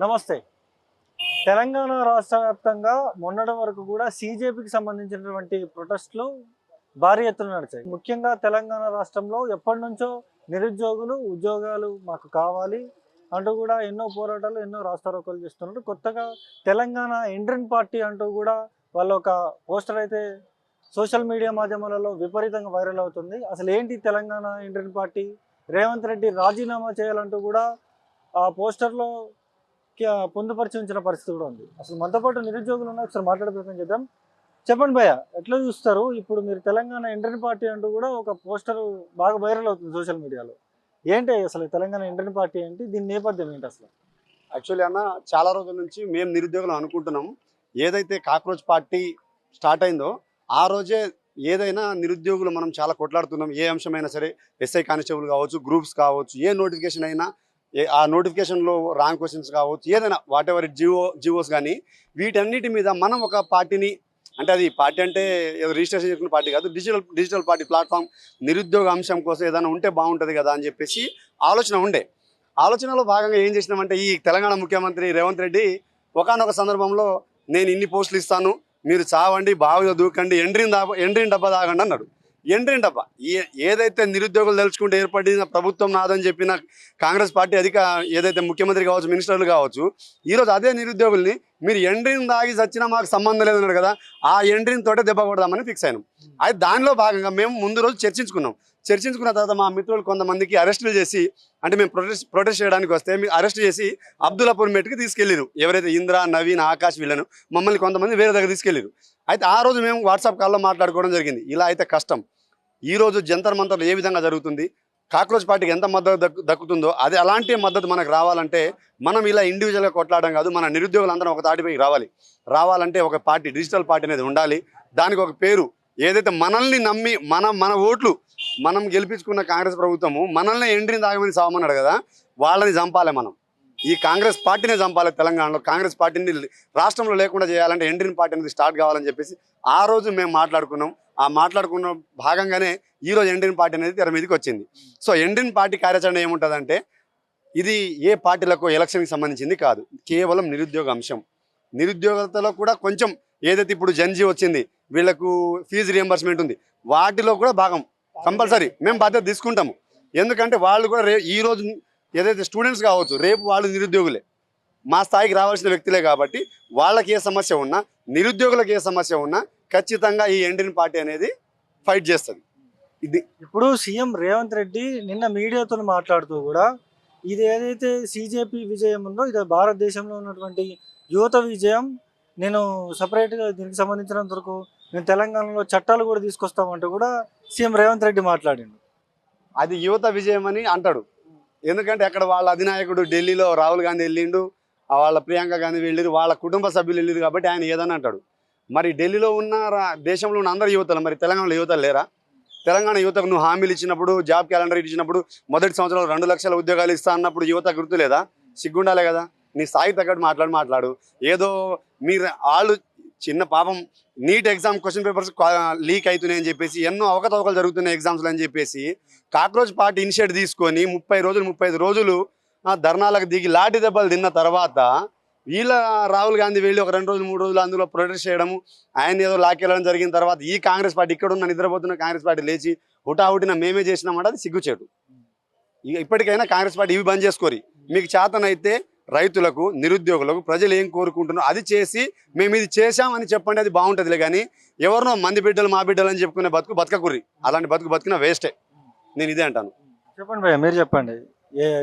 నమస్తే. తెలంగాణ రాష్ట్ర వ్యాప్తంగా మొన్నటి వరకు కూడా సీజేపీకి సంబంధించినటువంటి ప్రొటెస్టులు భారీ ఎత్తున నడిచాయి. ముఖ్యంగా తెలంగాణ రాష్ట్రంలో ఎప్పటినుంచో నిరుద్యోగులు ఉద్యోగాలు మాకు కావాలి అంటూ కూడా ఎన్నో పోరాటాలు, ఎన్నో రాస్తారోకోలు చేస్తున్నారు. కొత్తగా తెలంగాణ ఎండ్రిన్ పార్టీ అంటూ కూడా వాళ్ళ ఒక పోస్టర్ అయితే సోషల్ మీడియా మాధ్యమాలలో విపరీతంగా వైరల్ అవుతుంది. అసలు ఏంటి తెలంగాణ ఎండ్రిన్ పార్టీ? రేవంత్ రెడ్డి రాజీనామా చేయాలంటూ కూడా ఆ పోస్టర్లో పొందుపరిచి ఉంచిన పరిస్థితి కూడా ఉంది. అసలు మనతో పాటు నిరుద్యోగులు ఉన్నారు, ఒకసారి మాట్లాడే ప్రయత్నం చేద్దాం. చెప్పండి భయ్య, ఎట్లా చూస్తారు? ఇప్పుడు మీరు తెలంగాణ ఎండ్రిన్ పార్టీ అంటూ కూడా ఒక పోస్టర్ బాగా వైరల్ అవుతుంది సోషల్ మీడియాలో. ఏంటి అసలు తెలంగాణ ఎండ్రిన్ పార్టీ ఏంటి? దీని నేపథ్యం ఏంటి అసలు? యాక్చువల్లీ అన్న, చాలా రోజుల నుంచి మేము నిరుద్యోగులు అనుకుంటున్నాం, ఏదైతే కాక్రోచ్ పార్టీ స్టార్ట్ అయిందో ఆ రోజే ఏదైనా నిరుద్యోగులు మనం చాలా కొట్లాడుతున్నాం. ఏ అంశమైనా సరే, ఎస్ఐ కానిస్టేబుల్ కావచ్చు, గ్రూప్స్ కావచ్చు, ఏ నోటిఫికేషన్ అయినా, ఆ నోటిఫికేషన్లో రాంగ్ క్వశ్చన్స్ కావచ్చు, ఏదైనా వాట్ ఎవర్ జియోస్ కానీ, వీటన్నిటి మీద మనం ఒక పార్టీని, అంటే అది పార్టీ అంటే రిజిస్ట్రేషన్ చేసుకున్న పార్టీ కాదు, డిజిటల్ పార్టీ ప్లాట్ఫామ్, నిరుద్యోగ అంశం కోసం ఏదైనా ఉంటే బాగుంటుంది కదా అని చెప్పేసి ఆలోచనలో భాగంగా ఏం చేసినామంటే, ఈ తెలంగాణ ముఖ్యమంత్రి రేవంత్ రెడ్డి ఒకానొక సందర్భంలో నేను ఇన్ని పోస్టులు ఇస్తాను, మీరు చావండి, బాగా దూకండి, ఎండ్రిన్ డబ్బా తాగండి అన్నాడు. ఎండ్రిన్ డబ్బా ఏదైతే నిరుద్యోగులు తెలుసుకుంటే ఏర్పడిన ప్రభుత్వం నాదని చెప్పిన కాంగ్రెస్ పార్టీ ఏదైతే ముఖ్యమంత్రి కావచ్చు, మినిస్టర్లు కావచ్చు, ఈరోజు అదే నిరుద్యోగుల్ని మీరు ఎండ్రిన్ దాగి చచ్చినా మాకు సంబంధం లేదన్నాడు కదా, ఆ ఎండ్రిన్ తోటే దెబ్బ కొడదామని ఫిక్స్ అయినాం. అయితే దానిలో భాగంగా మేము ముందు రోజు చర్చించుకున్న తర్వాత మా మిత్రులు కొంతమందికి అరెస్టులు చేసి, అంటే మేము ప్రొటెస్ట్ చేయడానికి వస్తే మీరు అరెస్ట్ చేసి అబ్దుల్లాపూర్ మెట్కి తీసుకెళ్ళారు. ఎవరైతే ఇంద్ర, నవీన్, ఆకాష్ వీళ్ళను మమ్మల్ని కొంతమంది వేరే దగ్గర తీసుకెళ్ళారు. అయితే ఆ రోజు మేము వాట్సాప్ కాల్లో మాట్లాడుకోవడం జరిగింది. ఇలా అయితే కష్టం, ఈరోజు జంతర్ మంతర్లు ఏ విధంగా జరుగుతుంది, కాక్రోచ్ పార్టీకి ఎంత మద్దతు దక్కుతుందో అది అలాంటి మద్దతు మనకు రావాలంటే మనం ఇలా ఇండివిజువల్గా కొట్లాడడం కాదు, మన నిరుద్యోగులందరం ఒక తాటిపై రావాలంటే ఒక పార్టీ, డిజిటల్ పార్టీ అనేది ఉండాలి. దానికి ఒక పేరు, ఏదైతే మనల్ని నమ్మి మన ఓట్లు మనం గెలిపించుకున్న కాంగ్రెస్ ప్రభుత్వము మనల్ని ఎండ్రిన్ తాగమని సావమన్నాడు కదా, వాళ్ళని చంపాలి. మనం ఈ కాంగ్రెస్ పార్టీనే చంపాలి. తెలంగాణలో కాంగ్రెస్ పార్టీని రాష్ట్రంలో లేకుండా చేయాలంటే ఎండ్రిన్ పార్టీ అనేది స్టార్ట్ కావాలని చెప్పేసి ఆ రోజు మేము మాట్లాడుకున్నాం. ఆ మాట్లాడుకున్న భాగంగానే ఈరోజు ఎండ్రిన్ పార్టీ అనేది తెర మీదకి వచ్చింది. సో ఎండ్రిన్ పార్టీ కార్యాచరణ ఏముంటుందంటే, ఇది ఏ పార్టీలకు ఎలక్షన్కి సంబంధించింది కాదు, కేవలం నిరుద్యోగ అంశం. నిరుద్యోగతలో కూడా కొంచెం ఏదైతే ఇప్పుడు జన్జీ వచ్చింది, వీళ్లకు ఫీజు రియంబర్స్మెంట్ ఉంది, వాటిలో కూడా భాగం కంపల్సరీ మేము బాధ్యత తీసుకుంటాము. ఎందుకంటే వాళ్ళు కూడా ఈ రోజు ఏదైతే స్టూడెంట్స్ కావచ్చు, రేపు వాళ్ళు నిరుద్యోగులే, మా స్థాయికి రావాల్సిన వ్యక్తులే. కాబట్టి వాళ్ళకి ఏ సమస్య ఉన్నా, నిరుద్యోగులకు ఏ సమస్య ఉన్నా ఖచ్చితంగా ఈ ఎండ్రిన్ పార్టీ అనేది ఫైట్ చేస్తుంది. ఇది ఇప్పుడు సీఎం రేవంత్ రెడ్డి నిన్న మీడియాతో మాట్లాడుతూ కూడా ఇది ఏదైతే సీజేపీ విజయం ఉందో ఇది భారతదేశంలో ఉన్నటువంటి యువత విజయం, నేను సపరేట్గా దీనికి సంబంధించినంత వరకు నేను తెలంగాణలో చట్టాలు కూడా తీసుకొస్తామంటూ కూడా సీఎం రేవంత్ రెడ్డి మాట్లాడిండు. అది యువత విజయం అని అంటాడు. ఎందుకంటే అక్కడ వాళ్ళ అధినాయకుడు ఢిల్లీలో రాహుల్ గాంధీ వెళ్ళిండు, వాళ్ళ ప్రియాంక గాంధీ వెళ్ళిరు, వాళ్ళ కుటుంబ సభ్యులు వెళ్ళిరు, కాబట్టి ఆయన ఏదని అంటాడు. మరి ఢిల్లీలో ఉన్న దేశంలో ఉన్న అందరు యువతలు, మరి తెలంగాణలో యువతలు లేరా? తెలంగాణ యువతకు నువ్వు హామీలు ఇచ్చినప్పుడు, జాబ్ క్యాలెండర్ ఇచ్చినప్పుడు, మొదటి సంవత్సరంలో 2 లక్షల ఉద్యోగాలు ఇస్తా అన్నప్పుడు యువత గుర్తు లేదా? సిగ్గుండాలే కదా. నీ స్థాయికి తగ్గట్టు మాట్లాడు. ఏదో మీరు వాళ్ళు చిన్న పాపం NEET exam question papers leak అవుతున్నాయని చెప్పేసి, ఎన్నో అవకతవకలు జరుగుతున్నాయి ఎగ్జామ్స్లో అని చెప్పేసి కాక్రోచ్ పార్టీ ఇనిషియేటివ్ తీసుకొని 30 రోజులు 35 రోజులు ధర్నాలకు దిగి లాఠీ దెబ్బలు తిన్న తర్వాత వీళ్ళ రాహుల్ గాంధీ వెళ్ళి ఒక 2 రోజులు 3 రోజులు అందులో ప్రొటెస్ట్ చేయడము, ఆయన ఏదో లాక్కెళ్ళడం జరిగిన తర్వాత ఈ కాంగ్రెస్ పార్టీ, ఇక్కడ ఉన్న నిద్రపోతున్న కాంగ్రెస్ పార్టీ లేచి హుటాహుటిన మేమే చేసినామంటే అది సిగ్గుచేటు. ఇప్పటికైనా కాంగ్రెస్ పార్టీ ఇవి బంద్ చేసుకోరి. మీకు చేతనైతే రైతులకు, నిరుద్యోగులకు ప్రజలు ఏం కోరుకుంటున్నారో అది చేసి మేము ఇది చేశామని చెప్పండి, అది బాగుంటుందిలే. కానీ ఎవరినో మంది బిడ్డలు మా బిడ్డలు అని చెప్పుకునే బతకకుర్రి. అలాంటి బతికినా వేస్టే. నేను ఇదే అంటాను. చెప్పండి భయ్య, మీరు చెప్పండి,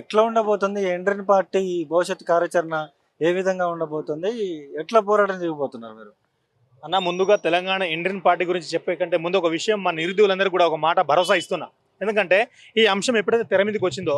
ఎట్లా ఉండబోతుంది ఎండ్రిన్ పార్టీ భవిష్యత్ కార్యాచరణ? ఏ విధంగా ఉండబోతుంది? ఎట్లా పోరాటం చేయబోతున్నారు మీరు? అన్న, ముందుగా తెలంగాణ ఎండ్రిన్ పార్టీ గురించి చెప్పే కంటే ముందు ఒక విషయం మా నిరుద్యోగులందరూ కూడా ఒక మాట భరోసా ఇస్తున్నా. ఎందుకంటే ఈ అంశం ఎప్పుడైతే తెర మీదకి వచ్చిందో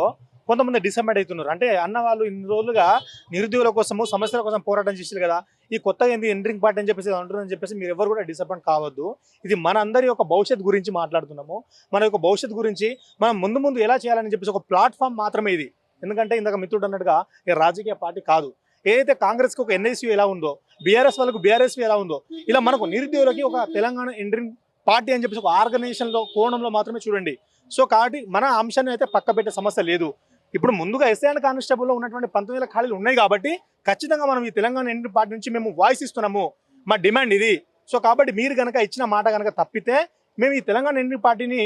కొంతమంది డిసప్పాయింట్ అవుతున్నారు. అంటే అన్న వాళ్ళు ఇన్ని రోజులుగా నిరుద్యోగుల కోసము, సమస్యల కోసం పోరాటం చేశారు కదా, ఈ కొత్తగా ఏంది ఎండ్రిన్ పార్టీ అని చెప్పేసి అంటున్నారని చెప్పేసి మీరు ఎవరు కూడా డిసప్పాయింట్ కావద్దు. ఇది మన అందరి యొక్క భవిష్యత్ గురించి మాట్లాడుతున్నాము. మన యొక్క భవిష్యత్ గురించి మనం ముందు ఎలా చేయాలని చెప్పేసి ఒక ప్లాట్ఫామ్ మాత్రమే ఇది. ఎందుకంటే ఇందాక మిత్రుడు అన్నట్టుగా ఈ రాజకీయ పార్టీ కాదు. ఏదైతే కాంగ్రెస్కి ఒక ఎన్ఐసీ ఎలా ఉందో, బీఆర్ఎస్ వాళ్ళకు బీఆర్ఎస్పీ ఎలా ఉందో, ఇలా మనకు నిరుద్యోగులకి ఒక తెలంగాణ ఎండ్రిన్ పార్టీ అని చెప్పేసి ఒక ఆర్గనైజేషన్లో కోణంలో మాత్రమే చూడండి. సో కాబట్టి మన అంశాన్ని అయితే పక్క పెట్టే సమస్య లేదు. ఇప్పుడు ముందుగా ఎస్ఐ అండ్ కానిస్టేబుల్లో ఉన్నటువంటి 19,000 ఖాళీలు ఉన్నాయి కాబట్టి ఖచ్చితంగా మనం ఈ తెలంగాణ ఇండియన్ పార్టీ నుంచి మేము వాయిస్ ఇస్తున్నాము, మా డిమాండ్ ఇది. సో కాబట్టి మీరు కనుక ఇచ్చిన మాట కనుక తప్పితే మేము ఈ తెలంగాణ ఇండియన్ పార్టీని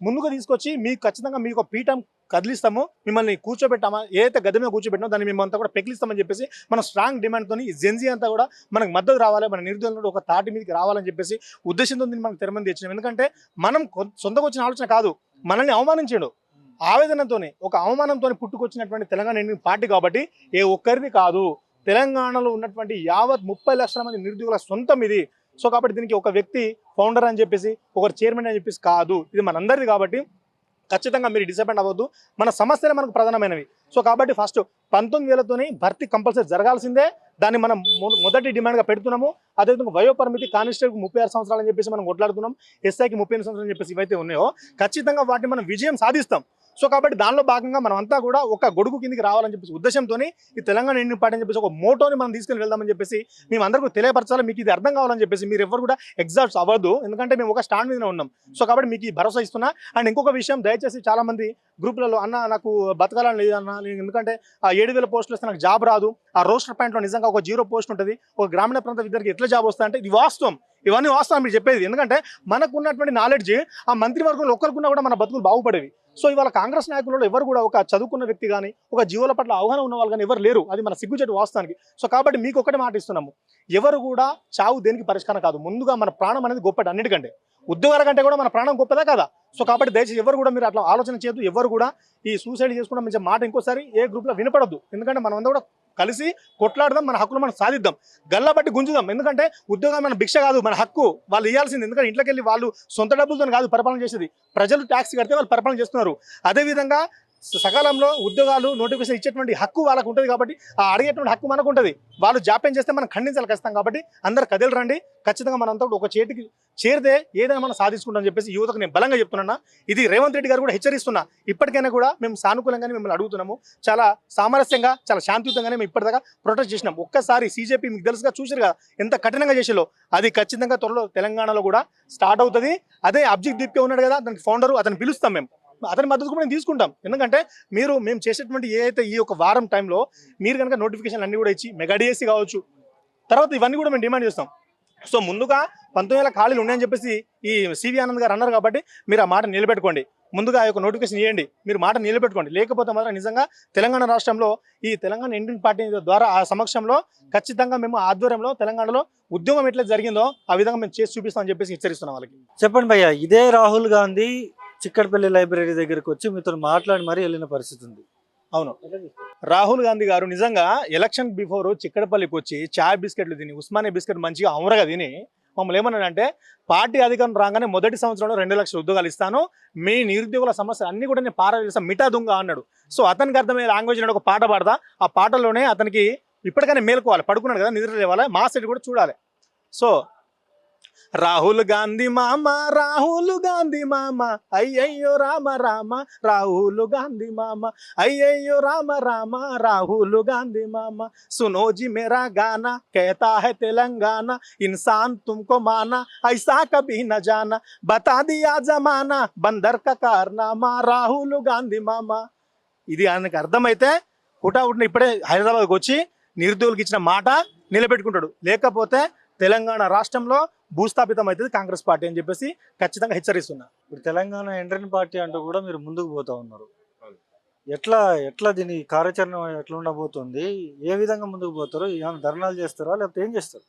ముందుకు తీసుకొచ్చి మీకు ఖచ్చితంగా మీకు పీఠం కదిలిస్తాము, మిమ్మల్ని కూర్చోబెట్టామా ఏదైతే గద్దె మీద కూర్చోబెట్టినో దాన్ని మేము అంతా కూడా పెకిలిస్తామని చెప్పేసి మన స్ట్రాంగ్ డిమాండ్తో ఈ జెన్జీ అంతా కూడా మనకు మద్దతు రావాలి, మన నిరుద్యోగులు ఒక తాటి మీదకి రావాలని చెప్పేసి ఉద్దేశంతో దీన్ని మనకు తెరమంది తెచ్చినాం. ఎందుకంటే మనం సొంతకు వచ్చిన ఆలోచన కాదు, మనల్ని అవమానించాడు ఆవేదనతోనే ఒక అవమానంతో పుట్టుకొచ్చినటువంటి తెలంగాణ ఇండియన్ పార్టీ కాబట్టి ఏ ఒక్కరిది కాదు, తెలంగాణలో ఉన్నటువంటి యావత్ 30 లక్షల మంది నిరుద్యోగుల సొంతం ఇది. సో కాబట్టి దీనికి ఒక వ్యక్తి ఫౌండర్ అని చెప్పేసి ఒకరు చైర్మన్ అని చెప్పేసి కాదు, ఇది మనందరిది. కాబట్టి ఖచ్చితంగా మీరు డిసప్పాయింట్ అవ్వద్దు, మన సమస్యలే మనకు ప్రధానమైనవి. సో కాబట్టి ఫస్ట్ 19,000తోని భర్తీ కంపల్సరీ జరగాల్సిందే, దాన్ని మనం మొదటి డిమాండ్గా పెడుతున్నాము. అదేవిధంగా వయోపరిమితి కానిస్టేబుల్కి 36 సంవత్సరాలు అని చెప్పేసి మనం కొట్లాడుతున్నాం, ఎస్ఐకి 38 సంవత్సరాలు అని చెప్పేసి ఇవైతే ఉన్నాయో ఖచ్చితంగా వాటిని మనం విజయం సాధిస్తాం. సో కాబట్టి దానిలో భాగంగా మనం అంతా కూడా ఒక గొడుగు కిందికి రావాలని చెప్పేసి ఉద్దేశంతో ఈ తెలంగాణ ఇండియన్ పార్టీ అని చెప్పేసి ఒక మోటోని మనం తీసుకుని వెళ్దామని చెప్పేసి మేము అందరికీ తెలియపరచాలి, మీకు ఇది అర్థం కావాలని చెప్పేసి మీరు ఎవరు కూడా ఎగ్జాస్ట్ అవ్వద్దు, ఎందుకంటే మేము ఒక స్టాండ్ మీద ఉన్నాం. సో కాబట్టి మీకు ఈ భరోసా ఇస్తున్నా. అండ్ ఇంకొక విషయం, దయచేసి చాలా మంది గ్రూపులలో అన్న నాకు బతకాలని లేదన్న, ఎందుకంటే ఆ 7,000 పోస్టులు వస్తే నాకు జాబ్ రాదు, ఆ రోస్టర్ పాయింట్లో నిజంగా ఒక 0 పోస్ట్ ఉంటుంది, ఒక గ్రామీణ ప్రాంత విద్యార్థికి ఎట్లా జాబ్ వస్తా అంటే ఇది వాస్తవం, ఇవన్నీ వాస్తవం మీరు చెప్పేది. ఎందుకంటే మనకు ఉన్నటువంటి నాలెడ్జ్ ఆ మంత్రివర్గంలో ఒక్కరికున్నా కూడా మన బతుకులు బాగుపడేవి. సో ఇవాళ కాంగ్రెస్ నాయకులలో ఎవరు కూడా ఒక చదువుకున్న వ్యక్తి కానీ ఒక జీవుల పట్ల అవగాహన ఉన్న వాళ్ళు కానీ ఎవరు లేరు, అది మన సిగ్గుచెట్టు వాస్తవానికి. సో కాబట్టి మీకు ఒకటి మాట ఇస్తున్నాము, ఎవరు కూడా చావు దేనికి పరిష్కారం కాదు, ముందుగా మన ప్రాణం అనేది గొప్పది అన్నిటికంటే, ఉద్యోగాల కంటే కూడా మన ప్రాణం గొప్పదా కదా. సో కాబట్టి దయచేసి ఎవరు కూడా మీరు అట్లా ఆలోచన చేయొద్దు, ఎవరు కూడా ఈ సూసైడ్ చేసుకున్న మంచి మాట ఇంకోసారి ఏ గ్రూప్లో వినపడద్దు. ఎందుకంటే మనం అందరూ కూడా కలిసి కొట్లాడదాం, మన హక్కులు మనం సాధిద్దాం, గల్లా బట్టి గుంజుదాం. ఎందుకంటే ఉద్యోగం మన భిక్ష కాదు, మన హక్కు, వాళ్ళు ఇవ్వాల్సింది. ఎందుకంటే ఇంట్లోకి వెళ్ళి వాళ్ళు సొంత డబ్బులతో కాదు పరిపాలన చేసేది, ప్రజలు ట్యాక్స్ కడితే వాళ్ళు పరిపాలన చేస్తున్నారు. అదేవిధంగా సకాలంలో ఉద్యోగాలు నోటిఫికేషన్ ఇచ్చేటువంటి హక్కు వాళ్ళకు ఉంటుంది కాబట్టి ఆ అడిగేటువంటి హక్కు మనకు ఉంటుంది. వాళ్ళు జాప్యం చేస్తే మనం ఖండించాలి ఖచ్చితంగా. కాబట్టి అందరు కదిలి రండి, ఖచ్చితంగా మనంతా ఒక చేతికి చేరితే ఏదైనా మనం సాధించుకుంటాం చెప్పేసి యువతకు నేను బలంగా చెప్తున్నా. ఇది రేవంత్ రెడ్డి గారు కూడా హెచ్చరిస్తున్నా, ఇప్పటికైనా కూడా మేము సానుకూలంగానే మిమ్మల్ని అడుగుతున్నాము, చాలా సామరస్యంగా చాలా శాంతియుతంగానే మేము ఇప్పటిదాకా ప్రొటెస్ట్ చేసినాం. ఒక్కసారి సీజేపీ మీకు తెలుసుగా చూసారు కదా ఎంత కఠినంగా చేసేలో, అది ఖచ్చితంగా త్వరలో తెలంగాణలో కూడా స్టార్ట్ అవుతుంది. అదే అబ్జిక్ దీప్కే ఉన్నాడు కదా దానికి ఫౌండరు, అతను పిలుస్తాం, మేము అతని మద్దతు కూడా మేము తీసుకుంటాం. ఎందుకంటే మేము చేసేటువంటి ఏదైతే ఈ ఒక వారం టైంలో మీరు కనుక నోటిఫికేషన్ అన్ని కూడా ఇచ్చి మెగా డిఎస్సీ కావచ్చు, తర్వాత ఇవన్నీ కూడా మేము డిమాండ్ చేస్తాం. సో ముందుగా 19,000 ఖాళీలు ఉన్నాయని చెప్పేసి ఈ సివి ఆనంద్ గారు అన్నారు కాబట్టి మీరు ఆ మాట నిలబెట్టుకోండి, ముందుగా ఆ యొక్క నోటిఫికేషన్ ఇవ్వండి, మీరు మాట నిలబెట్టుకోండి. లేకపోతే మాత్రం నిజంగా తెలంగాణ రాష్ట్రంలో ఈ తెలంగాణ ఇండియన్ పార్టీ ద్వారా ఆ సమక్షంలో ఖచ్చితంగా మేము ఆధ్వర్యంలో తెలంగాణలో ఉద్యమం ఎట్లా జరిగిందో ఆ విధంగా మేము చేసి చూపిస్తామని చెప్పేసి హెచ్చరిస్తున్నాం వాళ్ళకి. చెప్పండి భయ్య, ఇదే రాహుల్ గాంధీ చిక్కడపల్లి లైబ్రరీ దగ్గరకు వచ్చి మీతో మాట్లాడి మరీ వెళ్ళిన పరిస్థితి ఉంది. అవును, రాహుల్ గాంధీ గారు నిజంగా ఎలక్షన్ బిఫోర్ చిక్కడపల్లికి వచ్చి చాయ్ బిస్కెట్లు తిని ఉస్మానియా బిస్కెట్ మంచిగా అమరగా తిని మమ్మల్ని ఏమన్నాడంటే పార్టీ అధికారం రాగానే మొదటి సంవత్సరంలో 2 లక్షల ఉద్యోగాలు ఇస్తాను, మీ నిరుద్యోగుల సమస్యలు అన్ని కూడా నేను పారవేస్తాను, మిఠా దొంగ అన్నాడు. సో అతనికి అర్థమయ్యే లాంగ్వేజ్ ఒక పాట పాడతా, ఆ పాటలోనే అతనికి ఇప్పటికైనా మేలుకోవాలి, పడుకున్నాడు కదా నిద్ర లేవాలి, మా సైడ్ కూడా చూడాలి. సో రాహుల్ గాంధీ మామ, రాహుల్ గాంధీ మామ, అయ్యయ్యో రామ రామ, రాహుల్ గాంధీ మామ, అయ్యయ్యో రామ రామ, రాహుల్ గాంధీ మామ, सुनो जी मेरा गाना कहता है तेलंगाना, इंसान तुमको माना ऐसा कभी न जाना, बता दिया जमाना बंदर का कारनामा, రాహుల్ గాంధీ మామ. ఇది ఆయనకు అర్థమైతే హుటాహుటిన ఇప్పుడే హైదరాబాద్కి వచ్చి నిరుద్యోగులకు ఇచ్చిన మాట నిలబెట్టుకుంటాడు, లేకపోతే తెలంగాణ రాష్ట్రంలో భూస్థాపితం అవుతుంది కాంగ్రెస్ పార్టీ అని చెప్పేసి ఖచ్చితంగా హెచ్చరిస్తున్నా. ఇప్పుడు తెలంగాణ ఇండియన్ పార్టీ అంటూ కూడా మీరు ముందుకు పోతా ఉన్నారు, ఎట్లా దీని కార్యాచరణ ఎట్లా ఉండబోతుంది, ఏ విధంగా ముందుకు పోతారు, ఏమైనా ధర్నాలు చేస్తారా లేకపోతే ఏం చేస్తారు?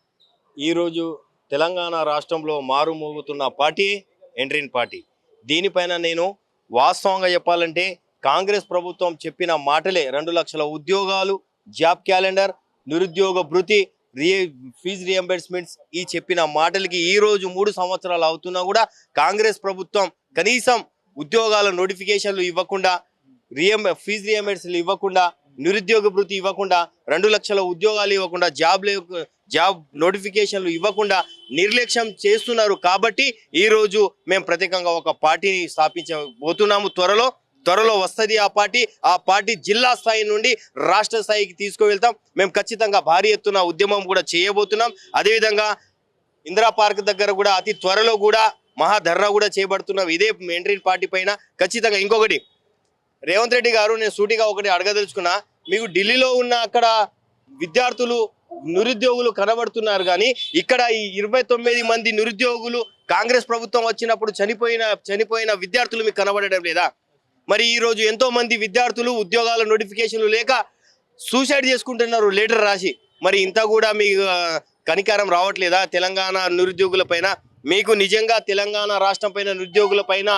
ఈరోజు తెలంగాణ రాష్ట్రంలో మారుమోగుతున్న పార్టీ ఎండ్రిన్ పార్టీ. దీనిపైన నేను వాస్తవంగా చెప్పాలంటే కాంగ్రెస్ ప్రభుత్వం చెప్పిన మాటలే 2 లక్షల ఉద్యోగాలు, జాబ్ క్యాలెండర్, నిరుద్యోగ భృతి, ఫీజు రియంబర్స్మెంట్స్ ఈ చెప్పిన మాటలకి ఈ రోజు 3 సంవత్సరాలు అవుతున్నా కూడా కాంగ్రెస్ ప్రభుత్వం కనీసం ఉద్యోగాల నోటిఫికేషన్లు ఇవ్వకుండా, ఫీజు రియంబర్స్మెంట్లు ఇవ్వకుండా, నిరుద్యోగ భృతి ఇవ్వకుండా, 2 లక్షల ఉద్యోగాలు ఇవ్వకుండా, జాబ్ నోటిఫికేషన్లు ఇవ్వకుండా నిర్లక్ష్యం చేస్తున్నారు. కాబట్టి ఈ రోజు మేము ప్రత్యేకంగా ఒక పార్టీని స్థాపించబోతున్నాము. త్వరలో వస్తుంది ఆ పార్టీ జిల్లా స్థాయి నుండి రాష్ట్ర స్థాయికి తీసుకువెళ్తాం. మేము ఖచ్చితంగా భారీ ఎత్తున ఉద్యమం కూడా చేయబోతున్నాం. అదేవిధంగా ఇందిరా పార్క్ దగ్గర కూడా అతి త్వరలో కూడా మహాధర్నా కూడా చేపడుతున్నాం ఇదే ఎండ్రిన్ పార్టీ పైన. ఖచ్చితంగా ఇంకొకటి, రేవంత్ రెడ్డి గారు నేను సూటిగా ఒకటి అడగదలుచుకున్నా, మీకు ఢిల్లీలో ఉన్న అక్కడ విద్యార్థులు నిరుద్యోగులు కనబడుతున్నారు కానీ ఇక్కడ ఈ 29 మంది నిరుద్యోగులు కాంగ్రెస్ ప్రభుత్వం వచ్చినప్పుడు చనిపోయిన విద్యార్థులు మీకు కనబడడం లేదా? మరి ఈ రోజు ఎంతో మంది విద్యార్థులు ఉద్యోగాల నోటిఫికేషన్లు లేక సూసైడ్ చేసుకుంటున్నారు లెటర్ రాసి. మరి ఇంత కూడా మీకు కనికారం రావట్లేదా తెలంగాణ నిరుద్యోగుల పైన? మీకు నిజంగా తెలంగాణ రాష్ట్రం పైన నిరుద్యోగుల పైన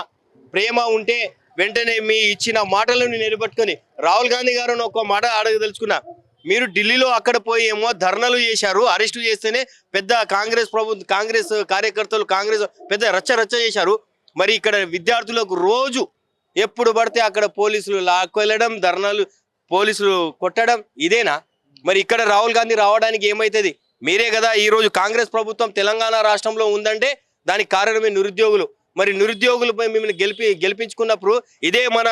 ప్రేమ ఉంటే వెంటనే మీ ఇచ్చిన మాటలను నిలబెట్టుకొని రాహుల్ గాంధీ గారు ఒక మాట అడగదలుచుకున్నా. మీరు ఢిల్లీలో అక్కడ పోయి ఏమో ధర్నాలు చేశారు, అరెస్టు చేస్తేనే పెద్ద కాంగ్రెస్ కార్యకర్తలు పెద్ద రచ్చ చేశారు. మరి ఇక్కడ విద్యార్థులకు రోజు ఎప్పుడు పడితే అక్కడ పోలీసులు లాక్కెళ్ళడం, ధర్నాలు పోలీసులు కొట్టడం ఇదేనా? మరి ఇక్కడ రాహుల్ గాంధీ రావడానికి ఏమైతుంది? మీరే కదా ఈ రోజు కాంగ్రెస్ ప్రభుత్వం తెలంగాణ రాష్ట్రంలో ఉందంటే దానికి కారణమే నిరుద్యోగులు. మరి నిరుద్యోగులపై మిమ్మల్ని గెలిపించుకున్నప్పుడు ఇదే మన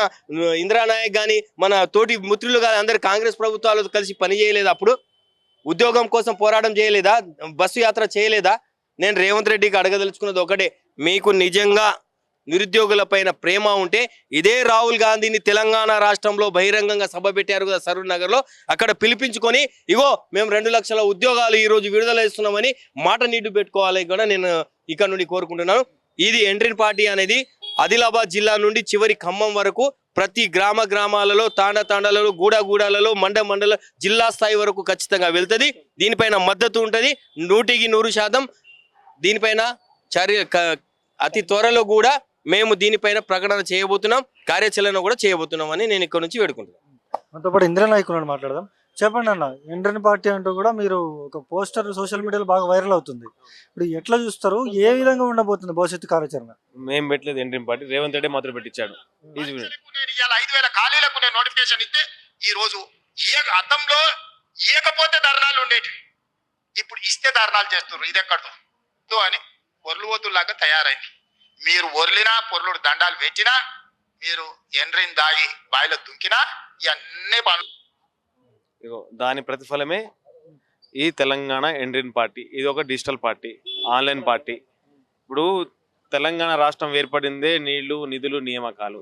ఇందిరానాయక్ కానీ మన తోటి మిత్రులు కానీ అందరు కాంగ్రెస్ ప్రభుత్వాలతో కలిసి పని చేయలేదా? అప్పుడు ఉద్యోగం కోసం పోరాటం చేయలేదా? బస్సు యాత్ర చేయలేదా? నేను రేవంత్ రెడ్డికి అడగదలుచుకున్నది ఒకటే, మీకు నిజంగా నిరుద్యోగుల పైన ప్రేమ ఉంటే ఇదే రాహుల్ గాంధీని తెలంగాణ రాష్ట్రంలో బహిరంగంగా సభ పెట్టారు కదా సరూర్ నగర్ లో, అక్కడ పిలిపించుకొని ఇగో మేము 2 లక్షల ఉద్యోగాలు ఈ రోజు విడుదల ఇస్తున్నామని మాట నీటి పెట్టుకోవాలి కూడా నేను ఇక్కడ నుండి కోరుకుంటున్నాను. ఇది ఎండ్రిన్ పార్టీ అనేది ఆదిలాబాద్ జిల్లా నుండి చివరి ఖమ్మం వరకు ప్రతి గ్రామాలలో తాండాలలో గూడాలలో మండల జిల్లా స్థాయి వరకు ఖచ్చితంగా వెళ్తుంది. దీనిపైన మద్దతు ఉంటుంది 100% దీనిపైన అతి త్వరలో కూడా మేము దీనిపైన ప్రకటన చేయబోతున్నాం, కార్యాచరణ కూడా చేయబోతున్నాం అని నేను ఇక్కడ నుంచి వేడుకుంటున్నాను. మనతో పాటు ఇంద్ర నాయకులను మాట్లాడదాం. చెప్పండి అన్న, ఎండ్రిన్ పార్టీ అంటూ కూడా మీరు ఒక పోస్టర్ సోషల్ మీడియాలో బాగా వైరల్ అవుతుంది. ఇప్పుడు ఎట్లా చూస్తారు, ఏ విధంగా ఉండబోతుంది భవిష్యత్తు కార్యాచరణ? మేము పెట్టలేదు ఎండ్రిన్ పార్టీ, రేవంత్ రెడ్డి మాత్రం పెట్టించాడు. 5,000 ఖాళీలకు నేను నోటిఫికేషన్ ఇస్తే ఈ రోజు అద్దంలో ఇయకపోతే ధర్నాలు ఉండేవి, ఇప్పుడు ఇస్తే ధర్నాలు చేస్తున్నారు. ఇది ఎక్కడతో అని పొర్లువతులాగా తయారైంది. మీరు ఒర్లినా పొర్లుడు దండాలు పెట్టినా మీరు ఎండ్రిన్ దాగి బాయిలో దుంకినా ఇవన్నీ పనులు. ఇగో దాని ప్రతిఫలమే ఈ తెలంగాణ ఎండ్రిన్ పార్టీ. ఇది ఒక డిజిటల్ పార్టీ, ఆన్లైన్ పార్టీ. ఇప్పుడు తెలంగాణ రాష్ట్రం ఏర్పడిందే నీళ్లు నిధులు నియామకాలు.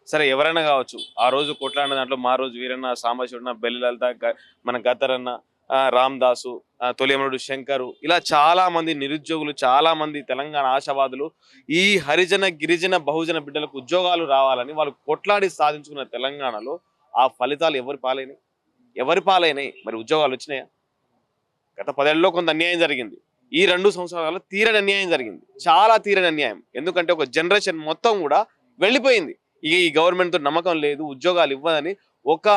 సరే ఎవరైనా కావచ్చు, ఆ రోజు కొట్లాడిన దాంట్లో మా రోజు వీరన్న, సాంబశివన్న, బెల్లిలలిత, మన గద్దరన్న, రామ్దాసు, తొలియమనుడు శంకరు, ఇలా చాలా మంది నిరుద్యోగులు, చాలా మంది తెలంగాణ ఆశావాదులు ఈ హరిజన గిరిజన బహుజన బిడ్డలకు ఉద్యోగాలు రావాలని వాళ్ళు కొట్లాడి సాధించుకున్న తెలంగాణలో ఆ ఫలితాలు ఎవరి పాలైనాయి? మరి ఉద్యోగాలు వచ్చినాయా? గత 10 ఏళ్ళలో కొంత అన్యాయం జరిగింది. ఈ 2 సంవత్సరాలలో తీరని అన్యాయం జరిగింది, చాలా తీరని అన్యాయం. ఎందుకంటే ఒక జనరేషన్ మొత్తం కూడా వెళ్ళిపోయింది. ఈ గవర్నమెంట్తో నమ్మకం లేదు, ఉద్యోగాలు ఇవ్వదని ఒక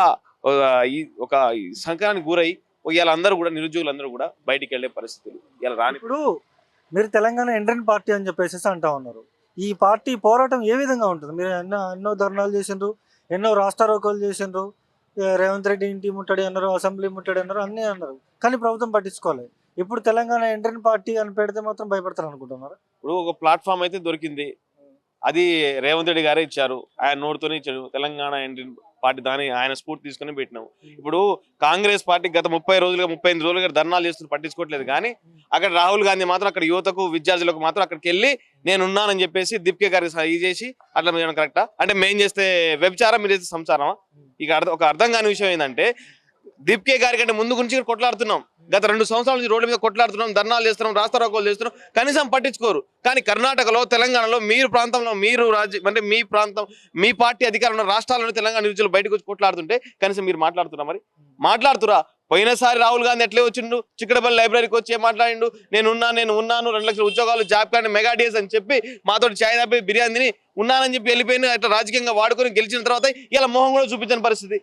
సంకరానికి గురై ఇలా అందరూ కూడా నిరుద్యోగులందరూ కూడా బయటికి వెళ్ళే పరిస్థితులు ఇలా రాని. ఇప్పుడు మీరు తెలంగాణ ఎండ్రిన్ పార్టీ అని చెప్పేసి అంటా ఉన్నారు. ఈ పార్టీ పోరాటం ఏ విధంగా ఉంటుంది? మీరు ఎన్నో ధర్నాలు చేసిండ్రు, ఎన్నో రాస్తారోకోలు చేసిండ్రు, రేవంత్ రెడ్డి ఇంటి ముట్టడి అన్నారు, అసెంబ్లీ ముట్టడి అన్నారు, అన్నీ అన్నారు, కానీ ప్రభుత్వం పట్టించుకోలేదు. ఇప్పుడు తెలంగాణ ఎండ్రిన్ పార్టీ అని పెడితే మాత్రం భయపడతారు అనుకుంటున్నారు. ఇప్పుడు ఒక ప్లాట్ఫామ్ అయితే దొరికింది, అది రేవంత్ రెడ్డి గారే ఇచ్చారు, ఆయన నోటితోనే ఇచ్చారు. తెలంగాణ ఎండ్రిన్ పార్టీ దాని ఆయన స్ఫూర్తి తీసుకుని పెట్టినాము. ఇప్పుడు కాంగ్రెస్ పార్టీ గత 35 రోజులుగా ధర్నాలు చేస్తున్న పట్టించుకోవట్లేదు, కానీ అక్కడ రాహుల్ గాంధీ మాత్రం అక్కడ యువతకు విద్యార్థులకు మాత్రం అక్కడికి వెళ్ళి నేను ఉన్నానని చెప్పేసి దీప్కే గారికి ఇది చేసి అట్లా మేము కరెక్టా? అంటే మేము చేస్తే వ్యభిచారం, మీరు చేస్తే సంసారమా? ఇక ఒక అర్థం కాని విషయం ఏంటంటే, దీప్కే గారి కంటే ముందు గురించి కొట్లాడుతున్నాం, గత 2 సంవత్సరాల నుంచి రోడ్డు మీద కొట్లాడుతున్నాం, ధర్నాలు చేస్తున్నాం, రాస్తారోకోలు చేస్తున్నాం, కనీసం పట్టించుకోరు. కానీ కర్ణాటకలో, తెలంగాణలో, మీరు ప్రాంతంలో, మీరు అంటే మీ ప్రాంతం, మీ పార్టీ అధికారంలో రాష్ట్రాల్లోని తెలంగాణ నిరుద్యోగులు బయటకు వచ్చి కొట్లాడుతుంటే కనీసం మీరు మాట్లాడుతున్నా? మరి మాట్లాడుతురా? పోయినసారి రాహుల్ గాంధీ ఎట్లే వచ్చిండు, చిక్కడపల్లి లైబ్రరీకి వచ్చి ఏం మాట్లాడిండు, నేను ఉన్నాను 2 లక్షల ఉద్యోగాలు, జాబ్ కార్డు, మెగా డేస్ అని చెప్పి మాతో చాయ్ తాపి బిర్యానీని ఉన్నానని చెప్పి వెళ్ళిపోయిన అట్లా రాజకీయంగా వాడుకొని గెలిచిన తర్వాత ఇలా మొహం కూడా చూపించిన పరిస్థితి.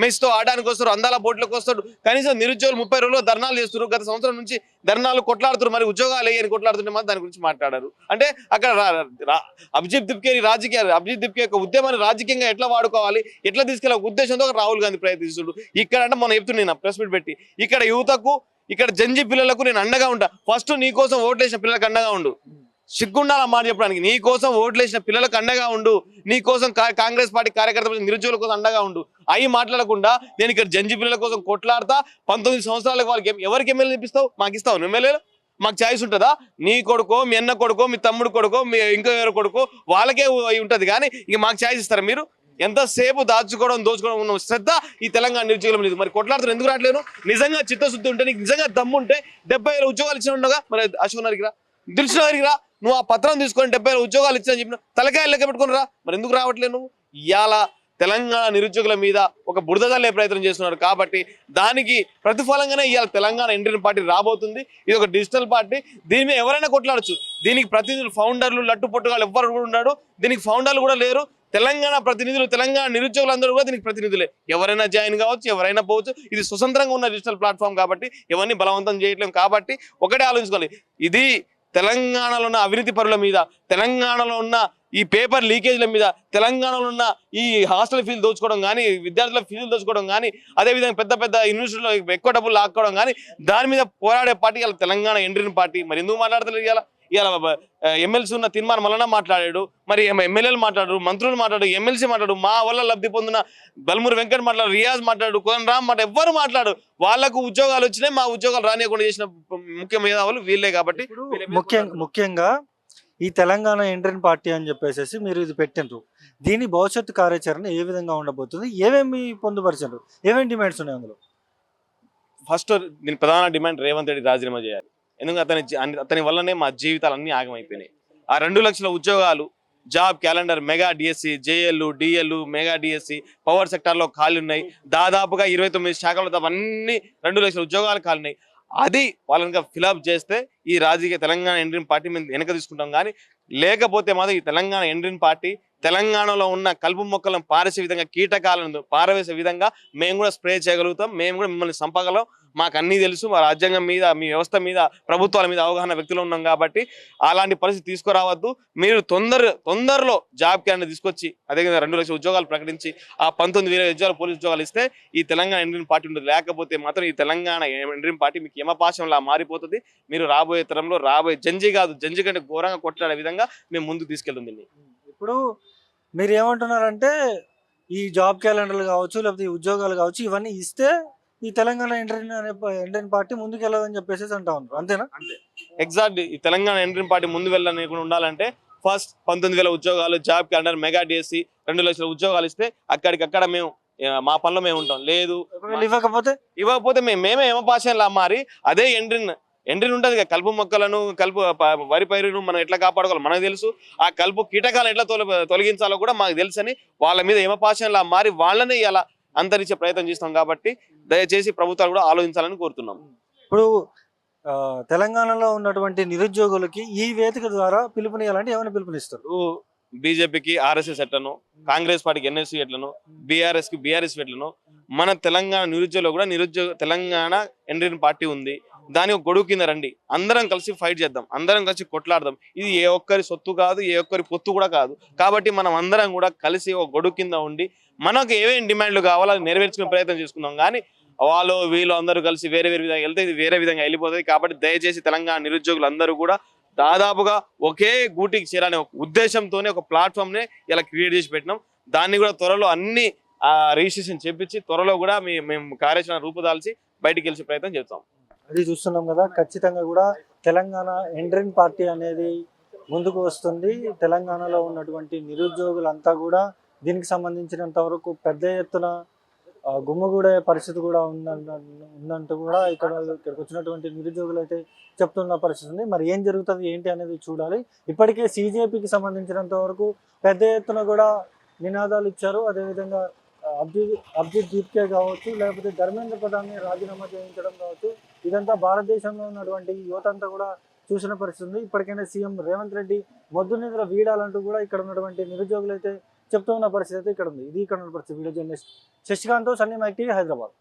మెస్తో ఆడడానికి వస్తారు, అందాల బోట్లకు వస్తాడు. కనీసం నిరుద్యోగులు 30 రోజులు ధర్నాలు చేస్తారు, గత సంవత్సరం నుంచి ధర్నాలు కొట్లాడుతారు, మరి ఉద్యోగాలు అని కొట్లాడుతుంటే మాత్రం దాని గురించి మాట్లాడారు. అంటే అక్కడ అభిజిత్ దిప్కే యొక్క ఉద్యమాన్ని రాజకీయంగా ఎట్లా వాడుకోవాలి, ఎట్లా తీసుకెళ్ళే ఉద్దేశంతో రాహుల్ గాంధీ ప్రయత్నిస్తుడు. ఇక్కడ అంటే మనం చెప్తున్నాను ప్రెస్ మీట్ పెట్టి, ఇక్కడ యువతకు, ఇక్కడ జంజి పిల్లలకు నేను అండగా ఉంటా. ఫస్ట్ నీ కోసం ఓట్లేసిన పిల్లలకు అండగా ఉండు, సిగ్గుండాల మాట చెప్పడానికి. నీ కోసం ఓట్లేసిన పిల్లలకు అండగా ఉండు, నీ కోసం కాంగ్రెస్ పార్టీ కార్యకర్తలు, నిరుద్యోగుల కోసం అండగా ఉండు. అవి మాట్లాడకుండా నేను ఇక్కడ జంజి పిల్లల కోసం కొట్లాడతా, 19 సంవత్సరాలకు వాళ్ళకి ఎవరికి ఎమ్మెల్యే ఇప్పిస్తావు? మాకు ఇస్తావు ఎమ్మెల్యేలు? మాకు ఛాయిస్ ఉంటుందా? నీ కొడుకో, మీ అన్న కొడుకో, మీ తమ్ముడు కొడుకో, మీ ఇంకో ఎవరు కొడుకో వాళ్ళకే ఉంటుంది కానీ ఇంక మాకు ఛాయిస్ ఇస్తారా మీరు? ఎంతసేపు దాచుకోవడం దోచుకోవడం ఉన్న శ్రద్ధ ఈ తెలంగాణ నిరుద్యోగుల లేదు. మరి కొట్లాడుతున్నారు ఎందుకు రావట్లేను? నిజంగా చిత్తశుద్ధి ఉంటే, నీకు నిజంగా దమ్ము ఉంటే 70,000 ఉద్యోగాలు ఇచ్చిన ఉండగా మరి అశోక్ నగర్కి రా, దిల్సుఖ్ నగర్కి రా, నువ్వు ఆ పత్రం తీసుకొని 70,000 ఉద్యోగాలు ఇచ్చిన చెప్పిన తలకాయలు లెక్క పెట్టుకుని రా. మరి ఎందుకు రావట్లేదు నువ్వు? ఇవాళ తెలంగాణ నిరుద్యోగుల మీద ఒక బురద చల్లే ప్రయత్నం చేస్తున్నారు కాబట్టి దానికి ప్రతిఫలంగానే ఇవాళ తెలంగాణ ఇండియన్ పార్టీ రాబోతుంది. ఇది ఒక డిజిటల్ పార్టీ, దీని మీద ఎవరైనా కొట్లాడచ్చు. దీనికి ప్రతినిధులు, ఫౌండర్లు, లట్టు పొట్టుగాలు ఎవ్వరు కూడా ఉన్నాడు, దీనికి ఫౌండర్లు కూడా లేరు. తెలంగాణ ప్రతినిధులు, తెలంగాణ నిరుద్యోగులందరూ కూడా దీనికి ప్రతినిధులే. ఎవరైనా జాయిన్ కావచ్చు, ఎవరైనా పోవచ్చు. ఇది స్వతంత్రంగా ఉన్న డిజిటల్ ప్లాట్ఫామ్ కాబట్టి ఎవరిని బలవంతం చేయట్లేం. కాబట్టి ఒకటే ఆలోచించుకోవాలి, ఇది తెలంగాణలో ఉన్న అవినీతి పరుల మీద, తెలంగాణలో ఉన్న ఈ పేపర్ లీకేజ్ల మీద, తెలంగాణలో ఉన్న ఈ హాస్టల్ ఫీజులు దోచుకోవడం కానీ, విద్యార్థుల ఫీజులు దోచుకోవడం కానీ, అదేవిధంగా పెద్ద పెద్ద యూనివర్సిటీలో ఎక్కువ డబ్బులు లాక్కోవడం కానీ, దాని మీద పోరాడే పార్టీ ఇలా తెలంగాణ ఇండియన్ పార్టీ. మరి ఎందుకు మాట్లాడతలేదు? ఇలా ఎమ్మెల్సీ ఉన్న తీర్మానం వలన మాట్లాడాడు, మరి ఎమ్మెల్యేలు మాట్లాడు, మంత్రులు మాట్లాడు, ఎమ్మెల్సీ మాట్లాడు, మా వల్ల లబ్ధి పొందిన బల్మూరి వెంకట్ మాట్లాడు, రియాజ్ మాట్లాడు, కోన్ రామ్ మాట్లాడు, ఎవ్వరు మాట్లాడు. వాళ్ళకు ఉద్యోగాలు వచ్చినాయి, మా ఉద్యోగాలు రానియకుండా చేసిన ముఖ్య మేధావులు వీళ్ళే. కాబట్టి ముఖ్యంగా ఈ తెలంగాణ ఇండియన్ పార్టీ అని చెప్పేసి మీరు ఇది పెట్టినరు, దీని భవిష్యత్తు కార్యాచరణ ఏ విధంగా ఉండబోతుంది? ఏమేమి పొందుపరిచారు? ఏమేమి డిమాండ్స్ ఉన్నాయి అందులో? ఫస్ట్ దీని ప్రధాన డిమాండ్ రేవంత్ రెడ్డి రాజీనామా చేయాలి. ఎందుకంటే అతని వల్లనే మా జీవితాలు అన్నీ ఆగమైపోయినాయి. ఆ 2 లక్షల ఉద్యోగాలు, job calendar, mega DSC, JL, DL, mega DSC, power సెక్టార్లో ఖాళీ ఉన్నాయి. దాదాపుగా 29 శాఖలు అవన్నీ 2 లక్షల ఉద్యోగాలు ఖాళీ ఉన్నాయి. అది వాళ్ళని ఫిలప్ చేస్తే ఈ రాజకీయ తెలంగాణ ఇండియన్ పార్టీ మేము వెనక తీసుకుంటాం. కానీ లేకపోతే మాత్రం ఈ తెలంగాణ ఇండియన్ పార్టీ తెలంగాణలో ఉన్న కలుపు మొక్కలను పారేసే విధంగా, కీటకాలను పారవేసే విధంగా మేము కూడా స్ప్రే చేయగలుగుతాం. మేము కూడా మిమ్మల్ని చంపగలం. మాకు అన్నీ తెలుసు. మా రాజ్యాంగం మీద, మీ వ్యవస్థ మీద, ప్రభుత్వాల మీద అవగాహన వ్యక్తులు ఉన్నాం కాబట్టి అలాంటి పరిస్థితి తీసుకురావద్దు. మీరు తొందరలో జాబ్ క్యాలెండర్ తీసుకొచ్చి, అదేవిధంగా 2 లక్షల ఉద్యోగాలు ప్రకటించి ఆ 19,000 ఉద్యోగాలు, పోలీసు ఉద్యోగాలు ఇస్తే ఈ తెలంగాణ ఇండియన్ పార్టీ ఉంటుంది. లేకపోతే మాత్రం ఈ తెలంగాణ ఇండియన్ పార్టీ మీకు యమపాశంలా మారిపోతుంది. మీరు రాబోయే తరంలో జంజి కాదు, జంజి కంటే ఘోరంగా కొట్లాడే విధంగా మేము ముందుకు తీసుకెళ్తుంది. ఇప్పుడు మీరు ఏమంటున్నారంటే ఈ జాబ్ క్యాలెండర్లు కావచ్చు, లేకపోతే ఈ ఉద్యోగాలు కావచ్చు, ఇవన్నీ ఇస్తే ఈ తెలంగాణ ఇండియన్ పార్టీ ముందుకు వెళ్ళదని చెప్పేసి అంటా ఉన్నారు, అంతేనా? అంతే, ఎగ్జాక్ట్. ఈ తెలంగాణ ఇండియన్ పార్టీ ముందు వెళ్ళకుండా ఉండాలంటే ఫస్ట్ 19,000 ఉద్యోగాలు, జాబ్ క్యాలెండర్, మెగా డిఎస్సి, 2 లక్షల ఉద్యోగాలు ఇస్తే అక్కడికక్కడ మేము మా పనిలో మేము ఉంటాం. లేదు ఇవ్వకపోతే మేమే యమపాశంలా మారి అదే ఎండ్రిన్ ఉంటుంది కదా, కలుపు మొక్కలను, వరి పైరును మనం ఎట్లా కాపాడుకోవాలి మనకు తెలుసు. ఆ కలుపు కీటకాలను ఎట్లా తొలగించాలో కూడా మాకు తెలుసని వాళ్ళ మీద యమపాశంలా మారి వాళ్ళనే ఇలా అంతరించే ప్రయత్నం చేస్తాం. కాబట్టి దయచేసి ప్రభుత్వాలు కూడా ఆలోచించాలని కోరుతున్నాం. ఇప్పుడు తెలంగాణలో ఉన్నటువంటి నిరుద్యోగులకి ఈ వేదిక ద్వారా పిలుపునియాలంటే ఏమైనా పిలుపునిస్తారు? బీజేపీకి ఆర్ఎస్ఎస్ ఎట్లను, కాంగ్రెస్ పార్టీకి ఎన్ఎస్సీ ఎట్లను, బీఆర్ఎస్కి బీఆర్ఎస్ ఎట్లను, మన తెలంగాణ నిరుద్యోగులు కూడా తెలంగాణ ఇండియన్ పార్టీ ఉంది. దాని ఒక గొడుగు కింద రండి, అందరం కలిసి ఫైట్ చేద్దాం, అందరం కలిసి కొట్లాడదాం. ఇది ఏ ఒక్కరి సొత్తు కాదు, ఏ ఒక్కరి పొత్తు కూడా కాదు. కాబట్టి మనం అందరం కూడా కలిసి ఒక గొడుగు కింద ఉండి మనకు ఏమేమి డిమాండ్లు కావాలో అది నెరవేర్చుకునే ప్రయత్నం చేసుకుందాం. కానీ వీళ్ళు అందరూ కలిసి వేరే విధంగా వెళ్తే ఇది వేరే విధంగా వెళ్ళిపోతుంది. కాబట్టి దయచేసి తెలంగాణ నిరుద్యోగులు అందరూ కూడా దాదాపుగా ఒకే గూటికి చేరాలనే ఒక ఉద్దేశంతోనే ఒక ప్లాట్ఫామ్ని ఇలా క్రియేట్ చేసి పెట్టినాం. దాన్ని కూడా త్వరలో అన్ని రిజిస్ట్రేషన్ చేపించి త్వరలో కూడా మేము కార్యాచరణ రూపుదాల్చి బయటికి వెళ్ళే ప్రయత్నం చేస్తాం. అది చూస్తున్నాం కదా, ఖచ్చితంగా కూడా తెలంగాణ ఇండియన్ పార్టీ అనేది ముందుకు వస్తుంది. తెలంగాణలో ఉన్నటువంటి నిరుద్యోగులంతా కూడా దీనికి సంబంధించినంత వరకు పెద్ద ఎత్తున గుమ్మగూడే పరిస్థితి కూడా ఉందంటూ కూడా ఇక్కడికి వచ్చినటువంటి నిరుద్యోగులు అయితే చెప్తున్న పరిస్థితి ఉంది. మరి ఏం జరుగుతుంది ఏంటి అనేది చూడాలి. ఇప్పటికే CJPకి సంబంధించినంత వరకు పెద్ద ఎత్తున కూడా నినాదాలు ఇచ్చారు. అదేవిధంగా అభిజిత్ దీప్కే కావచ్చు, లేకపోతే ధర్మేంద్ర ప్రధాన్ని రాజీనామా చేయించడం కావచ్చు, ఇదంతా భారతదేశంలో ఉన్నటువంటి యువత అంతా కూడా చూసిన పరిస్థితి ఉంది. ఇప్పటికైనా సీఎం రేవంత్ రెడ్డి మొద్దు నిద్ర వీడాలంటూ కూడా ఇక్కడ ఉన్నటువంటి నిరుద్యోగులు అయితే చెప్తూ ఉన్న పరిస్థితి అయితే ఇక్కడ ఉంది. ఇది ఇక్కడ ఉన్న పరిస్థితి. Video journalist Shashikant, Sunny Mike TV, Hyderabad.